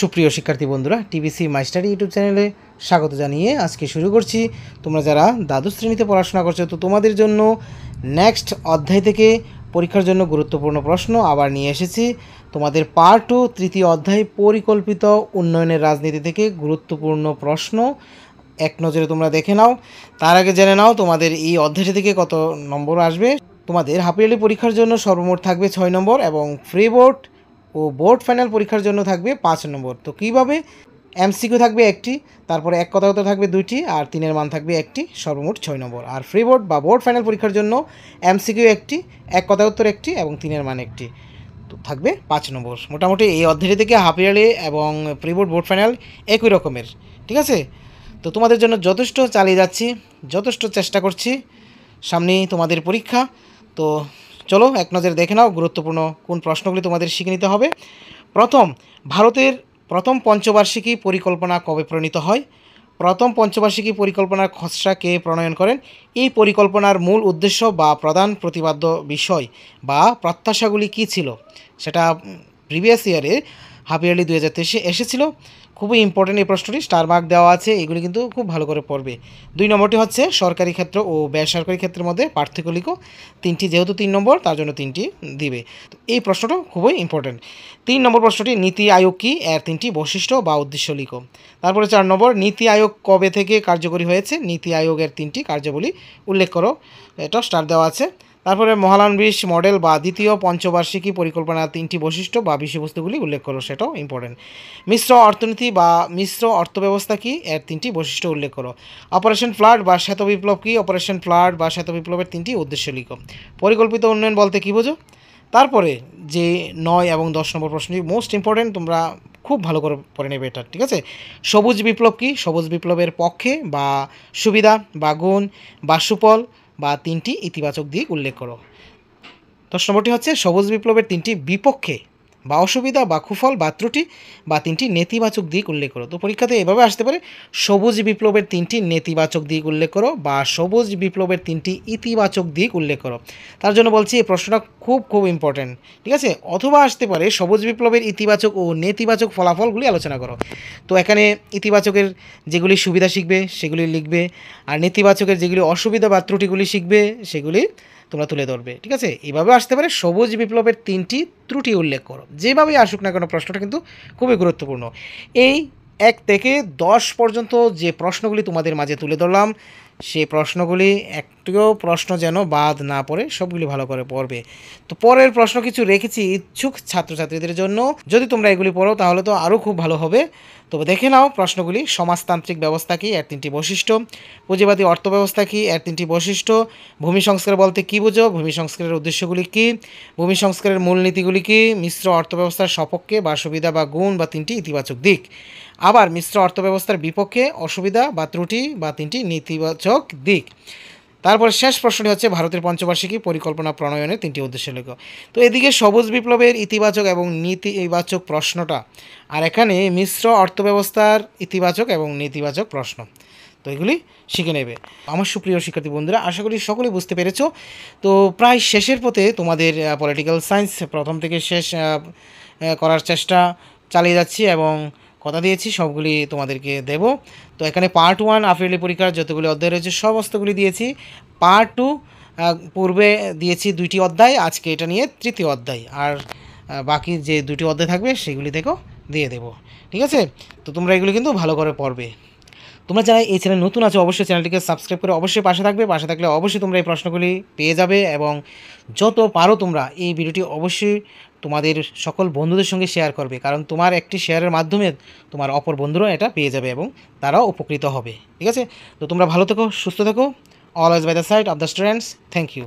সুপ্রিয় শিক্ষার্থী বন্ধুরা, টিবিসি মাই স্টাডি ইউটিউব চ্যানেলে স্বাগত জানিয়ে আজকে শুরু করছি। তোমরা যারা দ্বাদশ শ্রেণীতে পড়াশোনা করছো, তো তোমাদের জন্য নেক্সট অধ্যায় থেকে পরীক্ষার জন্য গুরুত্বপূর্ণ প্রশ্ন আবার নিয়ে এসেছি। তোমাদের পার্ট 2 তৃতীয় অধ্যায় পরিকল্পিত উন্নয়নের রাজনীতি থেকে গুরুত্বপূর্ণ প্রশ্ন এক নজরে তোমরা দেখে নাও। তার আগে জেনে নাও তোমাদের এই অধ্যায়টি থেকে কত নম্বর আসবে। তোমাদের হাফ ইয়ারলি পরীক্ষার জন্য সর্বমোট থাকবে 6 নম্বর এবং ফ্রি বোর্ড ও বোর্ড ফাইনাল পরীক্ষার জন্য থাকবে 5 নম্বর। তো কীভাবে? এমসিকিউ থাকবে একটি, তারপরে এক কথা উত্তর থাকবে দুইটি, আর তিনের মান থাকবে একটি, সর্বমোট 6 নম্বর। আর ফ্রি বোর্ড বা বোর্ড ফাইনাল পরীক্ষার জন্য এমসিকিউ একটি, এক কথা উত্তর একটি এবং তিনের মান একটি, তো থাকবে 5 নম্বর। মোটামুটি এই অধ্যায় থেকে হাফ ইয়ারলি এবং প্রি বোর্ড বোর্ড ফাইনাল একই রকমের, ঠিক আছে? তো তোমাদের জন্য যথেষ্ট চালিয়ে যাচ্ছি, যথেষ্ট চেষ্টা করছি। সামনেই তোমাদের পরীক্ষা, তো চলো এক নজরে দেখে নাও গুরুত্বপূর্ণ কোন প্রশ্নগুলি তোমাদের শিখে নিতে হবে। প্রথম, ভারতের প্রথম পঞ্চবার্ষিকী পরিকল্পনা কবে প্রণীত হয়? প্রথম পঞ্চবার্ষিকী পরিকল্পনার খসড়া কে প্রণয়ন করেন? এই পরিকল্পনার মূল উদ্দেশ্য বা প্রধান প্রতিপাদ্য বিষয় বা প্রত্যাশাগুলি কী ছিল? সেটা প্রিভিয়াস ইয়ারে হাফ ইয়ারলি 2023 এসেছিল। খুবই ইম্পর্টেন্ট এই প্রশ্নটি, স্টার মার্ক দেওয়া আছে, এগুলি কিন্তু খুব ভালো করে পড়বে। 2 নম্বরটি হচ্ছে সরকারি ক্ষেত্র ও বেসরকারি ক্ষেত্রের মধ্যে পার্থক্য লিখো। 3টি, যেহেতু 3 নম্বর তার জন্য 3টি দিবে। তো এই প্রশ্নটা খুবই ইম্পর্টেন্ট। 3 নম্বর প্রশ্নটি নীতি আয়োগ কী, এর 3টি বৈশিষ্ট্য বা উদ্দেশ্য লিখো। তারপরে 4 নম্বর, নীতি আয়োগ কবে থেকে কার্যকরী হয়েছে? নীতি আয়োগের 3টি কার্যাবলী উল্লেখ করো। এটা স্টার দেওয়া আছে। তারপরে মহালানবিশ মডেল বা দ্বিতীয় পঞ্চবার্ষিকী পরিকল্পনার 3টি বৈশিষ্ট্য বা বিষয়বস্তুগুলি উল্লেখ করো, সেটাও ইম্পর্টেন্ট। মিশ্র অর্থনীতি বা মিশ্র অর্থব্যবস্থা কী, এর 3টি বৈশিষ্ট্য উল্লেখ করো। অপারেশন ফ্লাড বা শ্বেত বিপ্লব কী? অপারেশন ফ্লাড বা শ্বেত বিপ্লবের 3টি উদ্দেশ্য লিখো। পরিকল্পিত উন্নয়ন বলতে কী বোঝো? তারপরে যে 9 এবং 10 নম্বর প্রশ্নটি মোস্ট ইম্পর্টেন্ট, তোমরা খুব ভালো করে পড়ে নেবে এটা, ঠিক আছে? সবুজ বিপ্লব কী? সবুজ বিপ্লবের পক্ষে বা সুবিধা বা গুণ বা সুফল বা 3টি ইতিবাচক দিক উল্লেখ করো। 10 নম্বরটি হচ্ছে সবুজ বিপ্লবের 3টি বিপক্ষে বা অসুবিধা বা কুফল বা ত্রুটি বা 3টি নেতিবাচক দিক উল্লেখ করো। তো পরীক্ষাতে এভাবে আসতে পারে, সবুজ বিপ্লবের 3টি নেতিবাচক দিক উল্লেখ করো বা সবুজ বিপ্লবের 3টি ইতিবাচক দিক উল্লেখ করো। তার জন্য বলছি এই প্রশ্নটা খুব খুব ইম্পর্টেন্ট, ঠিক আছে? অথবা আসতে পারে সবুজ বিপ্লবের ইতিবাচক ও নেতিবাচক ফলাফলগুলি আলোচনা করো। তো এখানে ইতিবাচকের যেগুলি সুবিধা শিখবে সেগুলি লিখবে, আর নেতিবাচকের যেগুলি অসুবিধা বা ত্রুটিগুলি শিখবে সেগুলি তোমরা তুলে ধরবে, ঠিক আছে? এইভাবে আসতে পারে সবুজ বিপ্লবের 3টি ত্রুটি উল্লেখ করো। যেভাবেই আসুক না কেন প্রশ্নটা কিন্তু খুবই গুরুত্বপূর্ণ। এই 1 থেকে 10 পর্যন্ত যে প্রশ্নগুলি তোমাদের মাঝে তুলে ধরলাম, সেই প্রশ্নগুলি একটিও প্রশ্ন যেন বাদ না পড়ে, সবগুলি ভালো করে পড়বে। তো পরের প্রশ্ন কিছু রেখেছি ইচ্ছুক ছাত্রছাত্রীদের জন্য, যদি তোমরা এগুলি পড়ো তাহলে তো আরও খুব ভালো হবে। তবে দেখে নাও প্রশ্নগুলি। সমাজতান্ত্রিক ব্যবস্থা কী, এর 3টি বৈশিষ্ট্য। পুঁজিবাদী অর্থব্যবস্থা কী, এর 3টি বৈশিষ্ট্য। ভূমি সংস্কার বলতে কী বোঝো? ভূমি সংস্কারের উদ্দেশ্যগুলি কী? ভূমি সংস্কারের মূলনীতিগুলি কী? মিশ্র অর্থব্যবস্থার সপক্ষে বা সুবিধা বা গুণ বা 3টি ইতিবাচক দিক। আবার মিশ্র অর্থব্যবস্থার বিপক্ষে অসুবিধা বা ত্রুটি বা 3টি নেতিবাচক দিক। তারপর শেষ প্রশ্নটি হচ্ছে ভারতের পঞ্চবার্ষিকী পরিকল্পনা প্রণয়নের 3টি উদ্দেশ্য লেখো। তো এদিকে সবুজ বিপ্লবের ইতিবাচক এবং নেতিবাচক প্রশ্নটা, আর এখানে মিশ্র অর্থব্যবস্থার ইতিবাচক এবং নেতিবাচক প্রশ্ন। তো এগুলি শিখে নেবে। আমার সুপ্রিয় শিক্ষার্থী বন্ধুরা, আশা করি সকলেই বুঝতে পেরেছো। তো প্রায় শেষের পথে তোমাদের পলিটিক্যাল সায়েন্স প্রথম থেকে শেষ করার চেষ্টা চালিয়ে যাচ্ছি এবং কথা দিয়েছি সবগুলি তোমাদেরকে দেব। তো এখানে পার্ট 1 হাফ ইয়ারলি পরীক্ষার যতগুলি অধ্যায় রয়েছে সমস্তগুলি দিয়েছি। পার্ট 2 পূর্বে দিয়েছি 2টি অধ্যায়, আজকে এটা নিয়ে 3য় অধ্যায়, আর বাকি যে 2টি অধ্যায় থাকবে সেগুলি থেকেও দিয়ে দেবো, ঠিক আছে? তো তোমরা এগুলি কিন্তু ভালো করে পড়বে। তোমরা যারা এই চ্যানেল নতুন আছো অবশ্যই চ্যানেলটিকে সাবস্ক্রাইব করে অবশ্যই পাশে থাকবে। পাশে থাকলে অবশ্যই তোমরা এই প্রশ্নগুলি পেয়ে যাবে এবং যত পারো তোমরা এই ভিডিওটি অবশ্যই তোমাদের সকল বন্ধুদের সঙ্গে শেয়ার করবে, কারণ তোমার একটি শেয়ারের মাধ্যমে তোমার অপর বন্ধুরাও এটা পেয়ে যাবে এবং তারাও উপকৃত হবে, ঠিক আছে? তো তোমরা ভালো থেকো, সুস্থ থেকো। Always by the side of the students. Thank you.